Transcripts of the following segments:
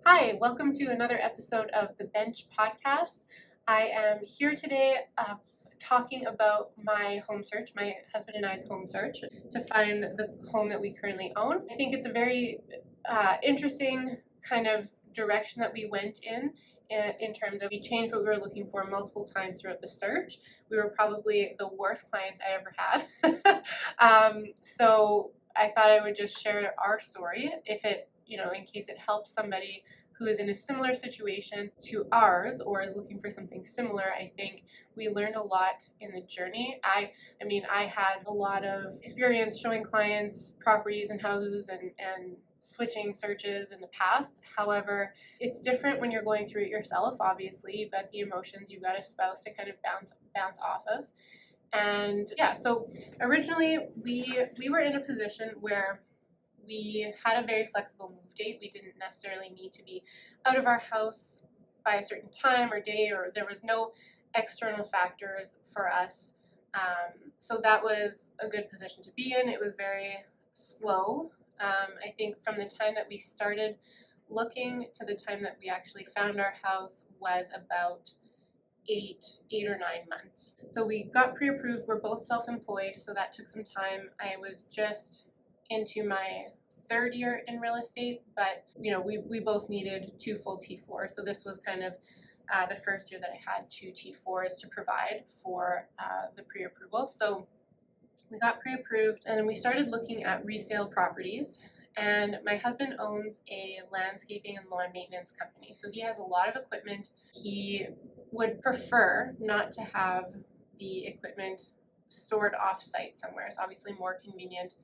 Hi, welcome to another episode of the Bench podcast. I am here today talking about my home search, my husband and I's home search, to find the home that we currently own. I think it's a very interesting kind of direction that we went in terms of we changed what we were looking for multiple times throughout the search. We were probably the worst clients I ever had. So I thought I would just share our story if it, in case it helps somebody who is in a similar situation to ours or is looking for something similar. I think we learned a lot in the journey. I had a lot of experience showing clients properties and houses and switching searches in the past. However, it's different when you're going through it yourself. Obviously, you've got the emotions, you've got a spouse to kind of bounce off of. And yeah, so originally we were in a position where we had a very flexible move date. We didn't necessarily need to be out of our house by a certain time or day, or there was no external factors for us. So that was a good position to be in. It was very slow. I think from the time that we started looking to the time that we actually found our house was about eight or 9 months. So we got pre-approved. We're both self-employed, so that took some time. I was just into my third year in real estate, but we both needed 2 full T4s. So this was kind of the first year that I had 2 T4s to provide for the pre-approval. So we got pre-approved and then we started looking at resale properties. And my husband owns a landscaping and lawn maintenance company. So he has a lot of equipment. He would prefer not to have the equipment stored off-site somewhere. It's obviously more convenient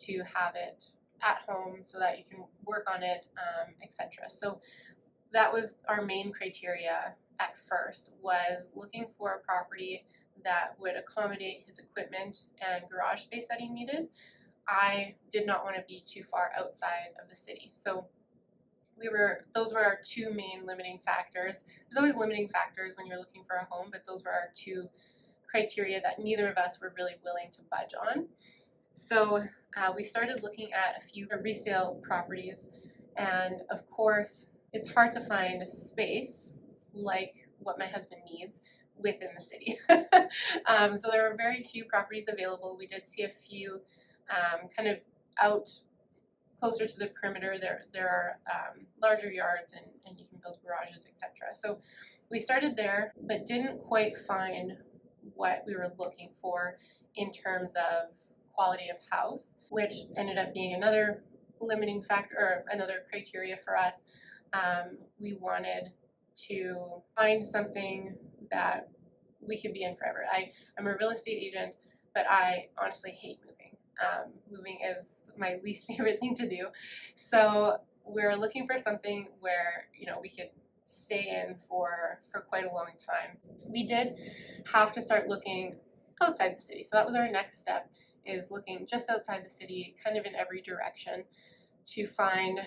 to have it at home so that you can work on it, etc. So that was our main criteria at first, was looking for a property that would accommodate his equipment and garage space that he needed. I did not want to be too far outside of the city. So those were our 2 main limiting factors. There's always limiting factors when you're looking for a home, but those were our 2 criteria that neither of us were really willing to budge on. So we started looking at a few resale properties, and of course it's hard to find space like what my husband needs within the city. So there were very few properties available. We did see a few kind of out closer to the perimeter. There are larger yards and you can build garages, etc. So we started there, but didn't quite find what we were looking for in terms of quality of house, which ended up being another limiting factor or another criteria for us. We wanted to find something that we could be in forever. I'm a real estate agent, but I honestly hate moving. Moving is my least favorite thing to do. So we're looking for something where we could stay in for quite a long time. We did have to start looking outside the city. So that was our next step, is looking just outside the city, kind of in every direction, to find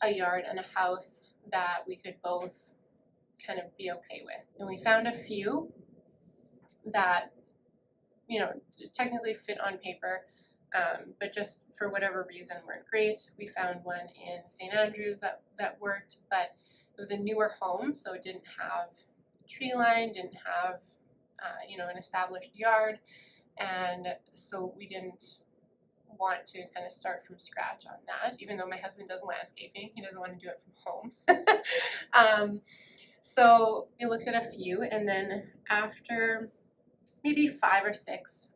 a yard and a house that we could both kind of be okay with. And we found a few that technically fit on paper, but just for whatever reason weren't great. We found one in St. Andrews that worked, but it was a newer home, so it didn't have tree line, didn't have an established yard, and so we didn't want to kind of start from scratch on that. Even though my husband does landscaping, he doesn't want to do it from home. So we looked at a few, and then after maybe 5 or 6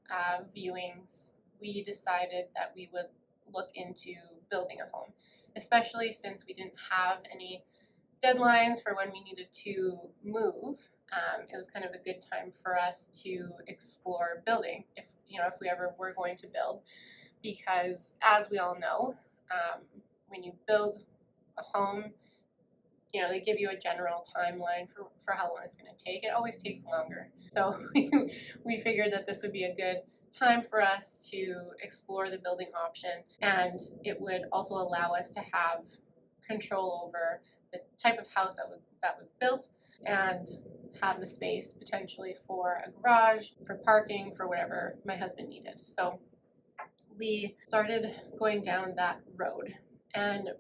viewings, we decided that we would look into building a home, especially since we didn't have any deadlines for when we needed to move. It was kind of a good time for us to explore building if we ever were going to build, because as we all know, when you build a home, they give you a general timeline for how long it's going to take. It always takes longer. So we figured that this would be a good time for us to explore the building option, and it would also allow us to have control over the type of house that was built and have the space potentially for a garage, for parking, for whatever my husband needed. So we started going down that road. And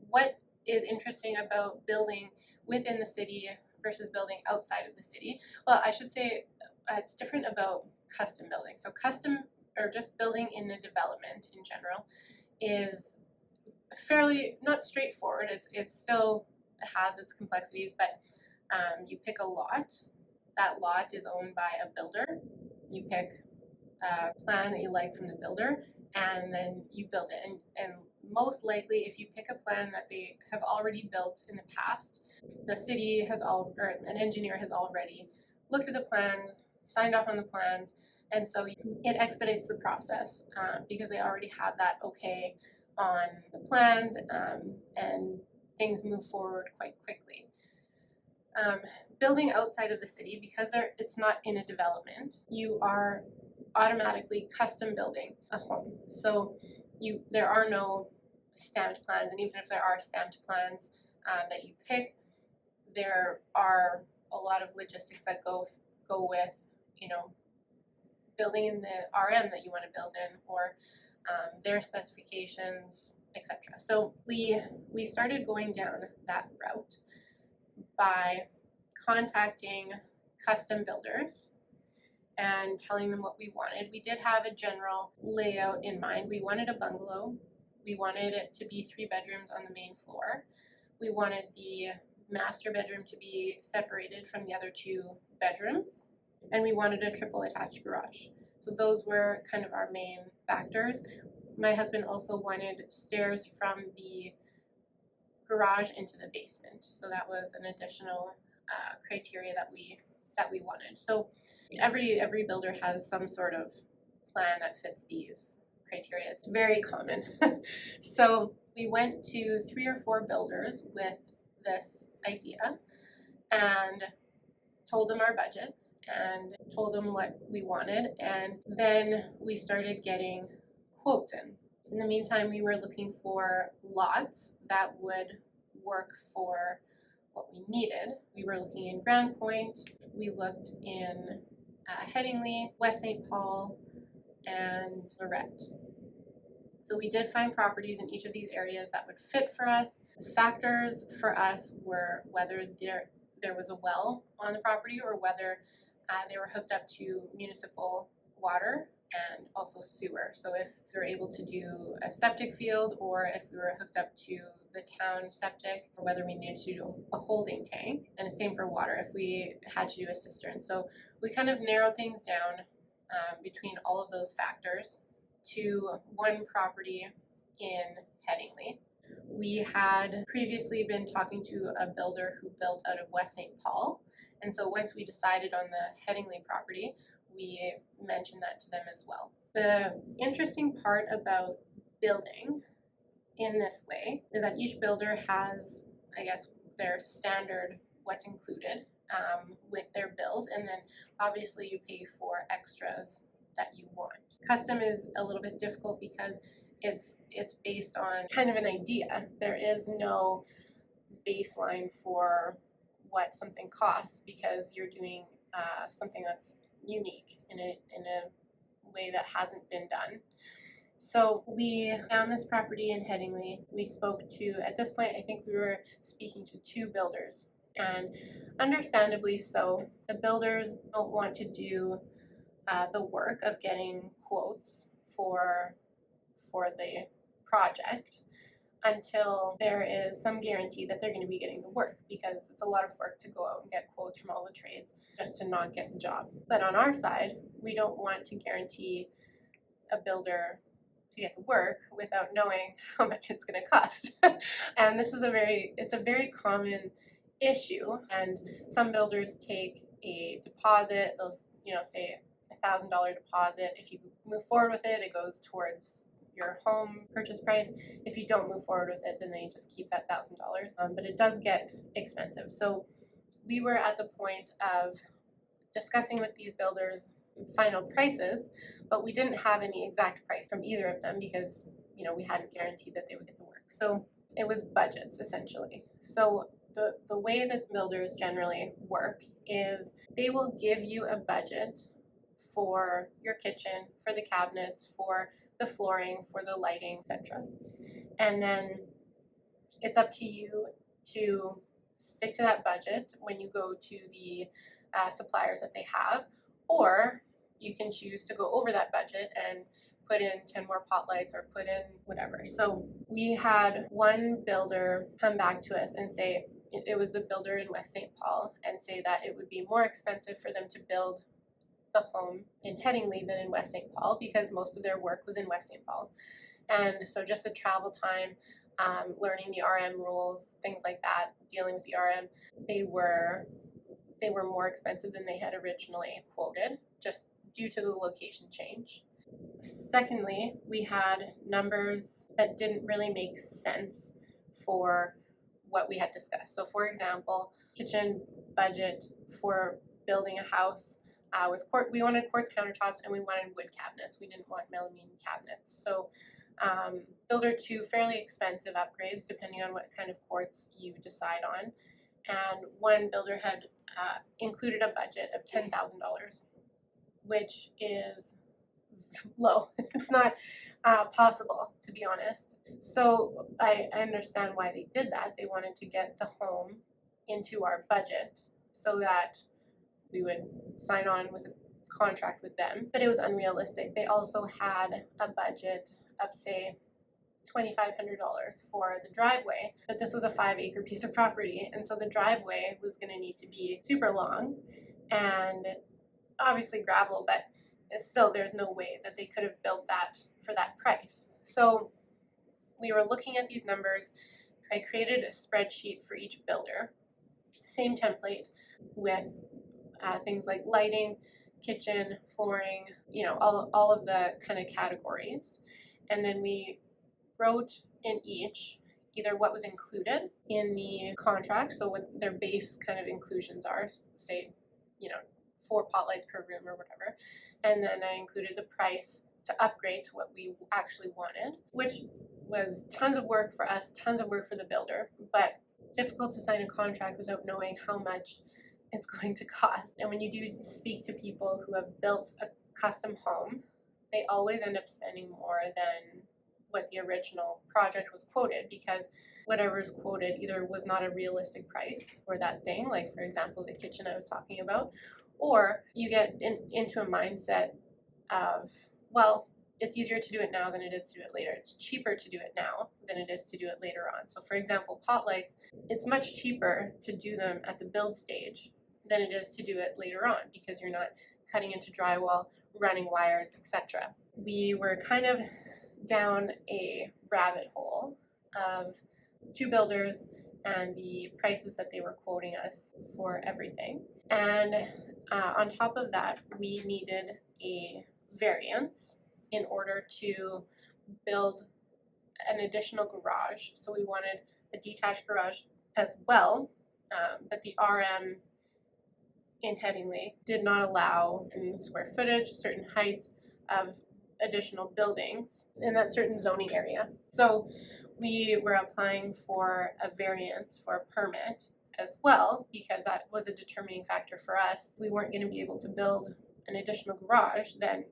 what is interesting about building within the city versus building outside of the city? Well, I should say it's different about custom building. So custom, or just building in the development in general, is fairly not straightforward. It still has its complexities, but you pick a lot. That lot is owned by a builder. You pick a plan that you like from the builder, and then you build it. And most likely, if you pick a plan that they have already built in the past, the city has or an engineer has already looked at the plans, signed off on the plans, and so it expedites the process because they already have that okay on the plans, and things move forward quite quickly. Building outside of the city, because it's not in a development, you are automatically custom building a home. So there are no stamped plans, and even if there are stamped plans that you pick, there are a lot of logistics that go with, building in the RM that you want to build in, or their specifications, etc. So we started going down that route by contacting custom builders and telling them what we wanted. We did have a general layout in mind. We wanted a bungalow. We wanted it to be 3 bedrooms on the main floor. We wanted the master bedroom to be separated from the other 2 bedrooms. And we wanted a triple attached garage. So those were kind of our main factors. My husband also wanted stairs from the garage into the basement. So that was an additional criteria that we wanted. So every builder has some sort of plan that fits these criteria. It's very common. So we went to 3 or 4 builders with this idea and told them our budget and told them what we wanted, and then we started getting quotes in. In the meantime, we were looking for lots that would work for what we needed. We were looking in Grand Point, we looked in Headingley, West St. Paul, and Lorette. So we did find properties in each of these areas that would fit for us. The factors for us were whether there was a well on the property, or whether they were hooked up to municipal water and also sewer. So if we were able to do a septic field, or if we were hooked up to the town septic, or whether we needed to do a holding tank, and the same for water if we had to do a cistern. So we kind of narrowed things down between all of those factors to one property in Headingley. We had previously been talking to a builder who built out of West St. Paul, and so once we decided on the Headingley property, we mentioned that to them as well. The interesting part about building in this way is that each builder has, I guess, their standard what's included with their build, and then obviously you pay for extras that you want. Custom is a little bit difficult because it's based on kind of an idea. There is no baseline for what something costs, because you're doing something that's unique in a way that hasn't been done. So we found this property in Headingley. We spoke to, at this point, I think we were speaking to 2 builders, and understandably so. The builders don't want to do the work of getting quotes for the project until there is some guarantee that they're going to be getting the work, because it's a lot of work to go out and get quotes from all the trades just to not get the job. But on our side, we don't want to guarantee a builder to get the work without knowing how much it's going to cost. And this is a very common issue, and some builders take a deposit. They'll say $1,000 deposit. If you move forward with it, it goes towards your home purchase price. If you don't move forward with it, then they just keep that $1,000. But it does get expensive. So we were at the point of discussing with these builders final prices, but we didn't have any exact price from either of them, because we hadn't guaranteed that they would get the work. So it was budgets, essentially. So the way that builders generally work is they will give you a budget for your kitchen, for the cabinets, for the flooring, for the lighting, etc. And then it's up to you to stick to that budget when you go to the suppliers that they have, or you can choose to go over that budget and put in 10 more pot lights or put in whatever. So we had one builder come back to us and say, it was the builder in West St. Paul, and say that it would be more expensive for them to build the home in Headingley than in West St. Paul because most of their work was in West St. Paul. And so just the travel time, learning the RM rules, things like that, dealing with the RM, they were more expensive than they had originally quoted, just due to the location change. Secondly, we had numbers that didn't really make sense for what we had discussed. So for example, kitchen budget for building a house with we wanted quartz countertops and we wanted wood cabinets. We didn't want melamine cabinets. So those are two fairly expensive upgrades depending on what kind of quartz you decide on. And one builder had included a budget of $10,000, which is low. It's not possible, to be honest. So I understand why they did that. They wanted to get the home into our budget so that we would sign on with a contract with them, but it was unrealistic. They also had a budget of, say, $2,500 for the driveway, but this was a 5-acre piece of property, and so the driveway was going to need to be super long and obviously gravel, but still there's no way that they could have built that for that price. So we were looking at these numbers. I created a spreadsheet for each builder, same template with things like lighting, kitchen, flooring, all of the kind of categories. And then we wrote in each either what was included in the contract, so what their base kind of inclusions are, say, 4 pot lights per room or whatever. And then I included the price to upgrade to what we actually wanted, which was tons of work for us, tons of work for the builder, but difficult to sign a contract without knowing how much it's going to cost. And when you do speak to people who have built a custom home, they always end up spending more than what the original project was quoted, because whatever's quoted either was not a realistic price for that thing, like for example the kitchen I was talking about, or you get into a mindset of, well, it's easier to do it now than it is to do it later. It's cheaper to do it now than it is to do it later on. So for example, pot lights, it's much cheaper to do them at the build stage than it is to do it later on, because you're not cutting into drywall, running wires, etc. We were kind of down a rabbit hole of 2 builders and the prices that they were quoting us for everything. And on top of that, we needed a variance in order to build an additional garage. So we wanted a detached garage as well, but the RM in Headingley did not allow in square footage, certain heights of additional buildings in that certain zoning area. So we were applying for a variance for a permit as well, because that was a determining factor for us. If we weren't going to be able to build an additional garage, then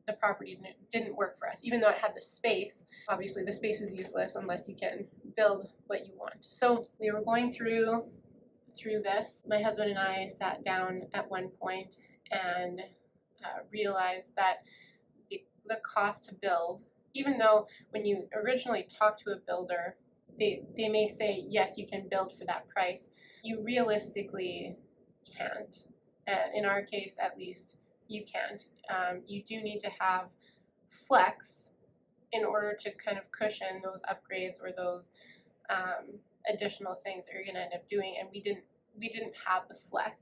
the property didn't work for us. Even though it had the space, obviously the space is useless unless you can build what you want. So we were going through this. My husband and I sat down at one point and realized that the cost to build, even though when you originally talk to a builder, they may say, yes, you can build for that price, you realistically can't. In our case, at least, you can't. You do need to have flex in order to kind of cushion those upgrades or those additional things that you're going to end up doing, and we didn't have the flex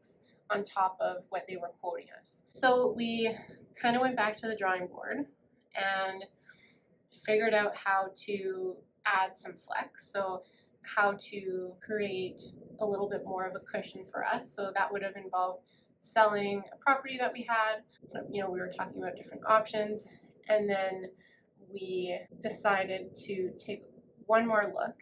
on top of what they were quoting us. So we kind of went back to the drawing board and figured out how to add some flex, so how to create a little bit more of a cushion for us. So that would have involved selling a property that we had. We were talking about different options, and then we decided to take one more look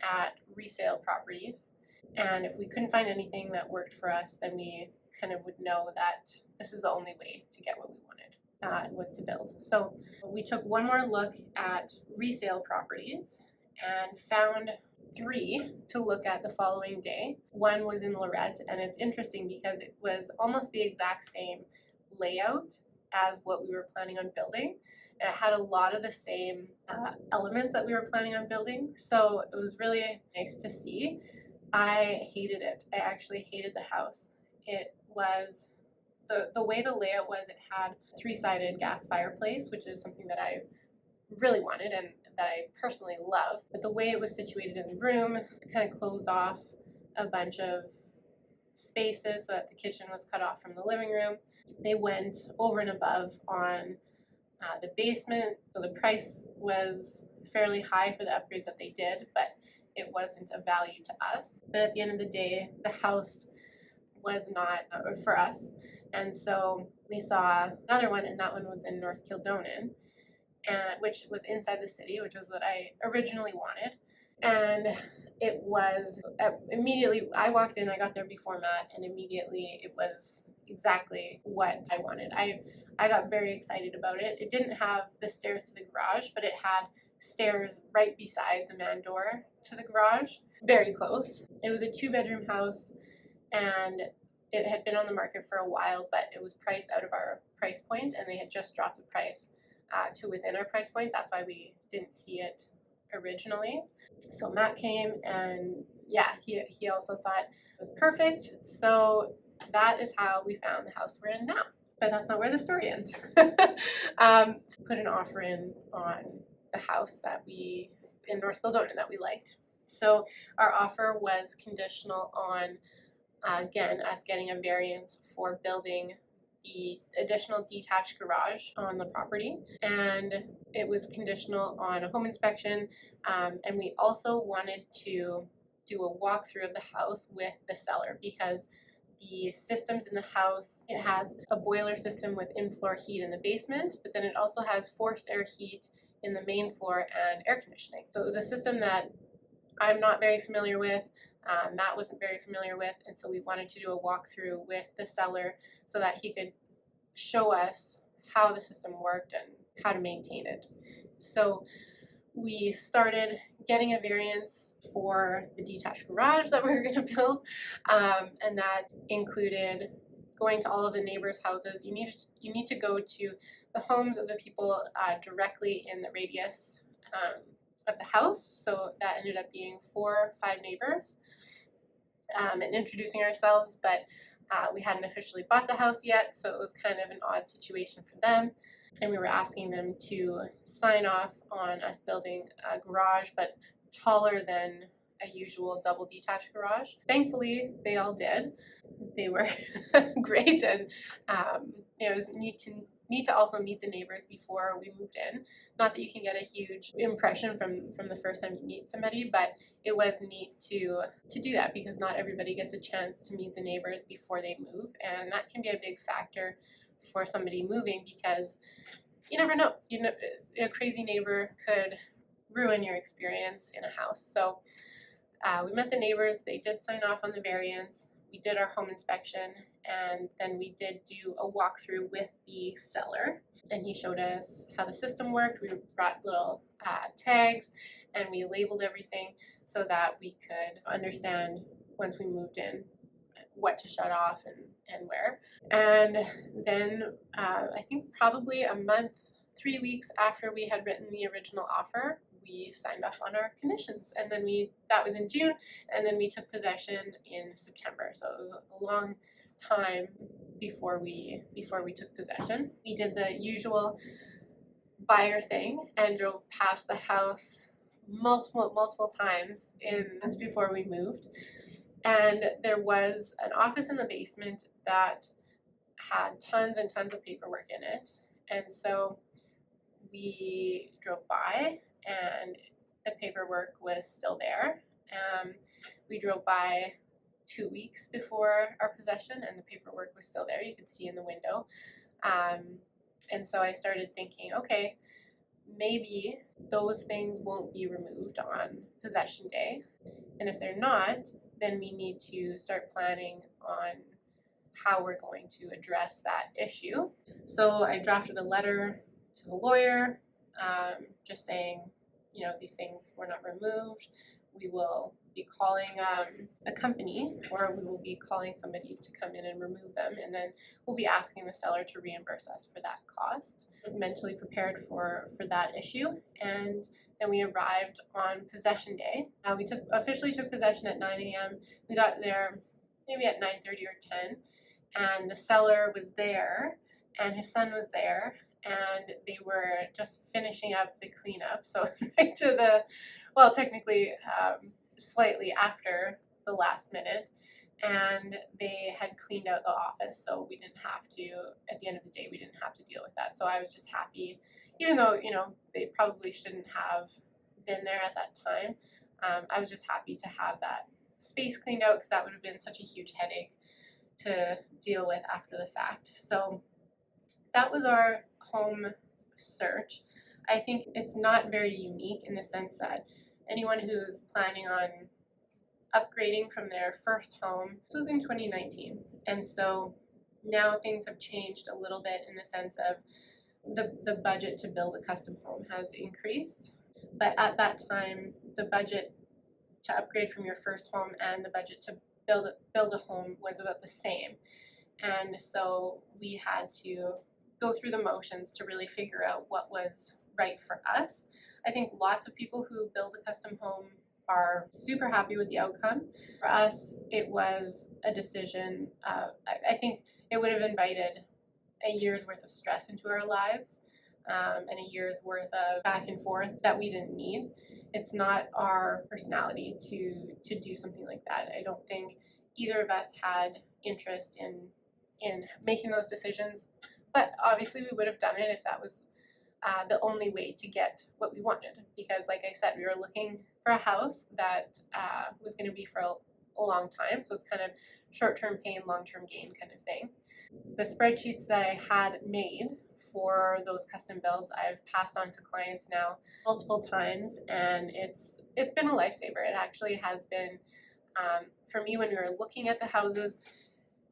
at resale properties, and if we couldn't find anything that worked for us, then we kind of would know that this is the only way to get what we wanted, was to build. So we took one more look at resale properties and found 3 to look at the following day. One was in Lorette, and it's interesting because it was almost the exact same layout as what we were planning on building. And it had a lot of the same elements that we were planning on building. So it was really nice to see. I hated it. I actually hated the house. It was, the way the layout was, it had a 3-sided gas fireplace, which is something that I really wanted and that I personally love. But the way it was situated in the room, it kind of closed off a bunch of spaces so that the kitchen was cut off from the living room. They went over and above on the basement, so the price was fairly high for the upgrades that they did, but it wasn't of value to us. But at the end of the day, the house was not for us, and so we saw another one, and that one was in North Kildonan, which was inside the city, which was what I originally wanted. And it was immediately, I walked in, I got there before Matt, and immediately it was exactly what I wanted. I got very excited about it. It didn't have the stairs to the garage, but it had stairs right beside the man door to the garage, very close. It was a 2-bedroom house, and it had been on the market for a while, but it was priced out of our price point, and they had just dropped the price to within our price point. That's why we didn't see it originally. So Matt came, and yeah, he also thought it was perfect. So that is how we found the house we're in now. But that's not where the story ends. Put an offer in on the house that we in North Kildonan that we liked. So our offer was conditional on again us getting a variance for building the additional detached garage on the property, and it was conditional on a home inspection, and we also wanted to do a walkthrough of the house with the seller because the systems in the house, it has a boiler system with in-floor heat in the basement, but then it also has forced air heat in the main floor and air conditioning. So it was a system that I'm not very familiar with, Matt wasn't very familiar with, and so we wanted to do a walkthrough with the seller so that he could show us how the system worked and how to maintain it. So we started getting a variance for the detached garage that we were going to build, and that included going to all of the neighbors' houses. You need to go to the homes of the people directly in the radius of the house. So that ended up being 4 or 5 neighbors, and introducing ourselves, but we hadn't officially bought the house yet, so it was kind of an odd situation for them. And we were asking them to sign off on us building a garage, but taller than a usual double detached garage. Thankfully, they all did. They were great, and it was neat to also meet the neighbors before we moved in. Not that you can get a huge impression from the first time you meet somebody, but it was neat to do that because not everybody gets a chance to meet the neighbors before they move, and that can be a big factor for somebody moving because you never know. A crazy neighbor could ruin your experience in a house. So we met the neighbors. They did sign off on the variance. We did our home inspection, and then we did do a walkthrough with the seller, and he showed us how the system worked. We brought little tags, and we labeled everything so that we could understand once we moved in what to shut off and where. And then I think probably a month, 3 weeks after we had written the original offer, we signed off on our conditions, and then that was in June, and then we took possession in September. So it was a long time before we took possession. We did the usual buyer thing and drove past the house multiple times months before we moved. And there was an office in the basement that had tons and tons of paperwork in it, and so we drove by and the paperwork was still there. We drove by 2 weeks before our possession and the paperwork was still there. You could see in the window. And so I started thinking, okay, maybe those things won't be removed on possession day. And if they're not, then we need to start planning on how we're going to address that issue. So I drafted a letter to the lawyer, just saying, these things were not removed. we will be calling a company, or we will be calling somebody to come in and remove them, and then we'll be asking the seller to reimburse us for that cost. Mentally prepared for that issue, and then we arrived on possession day. We officially took possession at 9 a.m. We got there maybe at 9:30 or 10, and the seller was there, and his son was there, and they were just finishing up the cleanup. So right to the, well, technically slightly after the last minute, and they had cleaned out the office, so we didn't have to, at the end of the day, we didn't have to deal with that. So I was just happy, even though, they probably shouldn't have been there at that time. I was just happy to have that space cleaned out, because that would have been such a huge headache to deal with after the fact. So that was our home search. I think it's not very unique in the sense that anyone who's planning on upgrading from their first home, this was in 2019, and so now things have changed a little bit in the sense of the budget to build a custom home has increased, but at that time the budget to upgrade from your first home and the budget to build a home was about the same, and so we had to go through the motions to really figure out what was right for us. I think lots of people who build a custom home are super happy with the outcome. For us, it was a decision. I think it would have invited a year's worth of stress into our lives, and a year's worth of back and forth that we didn't need. It's not our personality to do something like that. I don't think either of us had interest in making those decisions, but obviously we would have done it if that was the only way to get what we wanted, because like I said, we were looking for a house that was going to be for a long time, so it's kind of short-term pain, long-term gain kind of thing. The spreadsheets that I had made for those custom builds, I've passed on to clients now multiple times, and it's been a lifesaver. It actually has been, for me, when we were looking at the houses,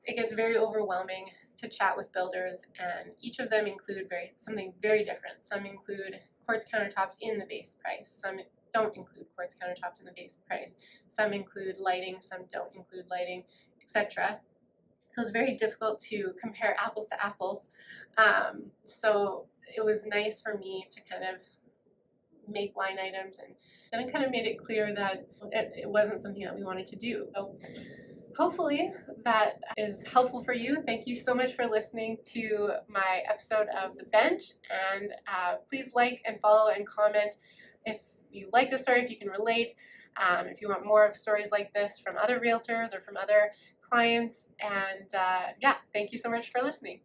it gets very overwhelming to chat with builders, and each of them include something very different. Some include quartz countertops in the base price, some don't include quartz countertops in the base price, some include lighting, some don't include lighting, etc. So it's very difficult to compare apples to apples. So it was nice for me to kind of make line items, and then it kind of made it clear that it wasn't something that we wanted to do. So hopefully that is helpful for you. Thank you so much for listening to my episode of The Bench, and please like and follow and comment if you like the story, if you can relate, if you want more of stories like this from other realtors or from other clients, and yeah, thank you so much for listening.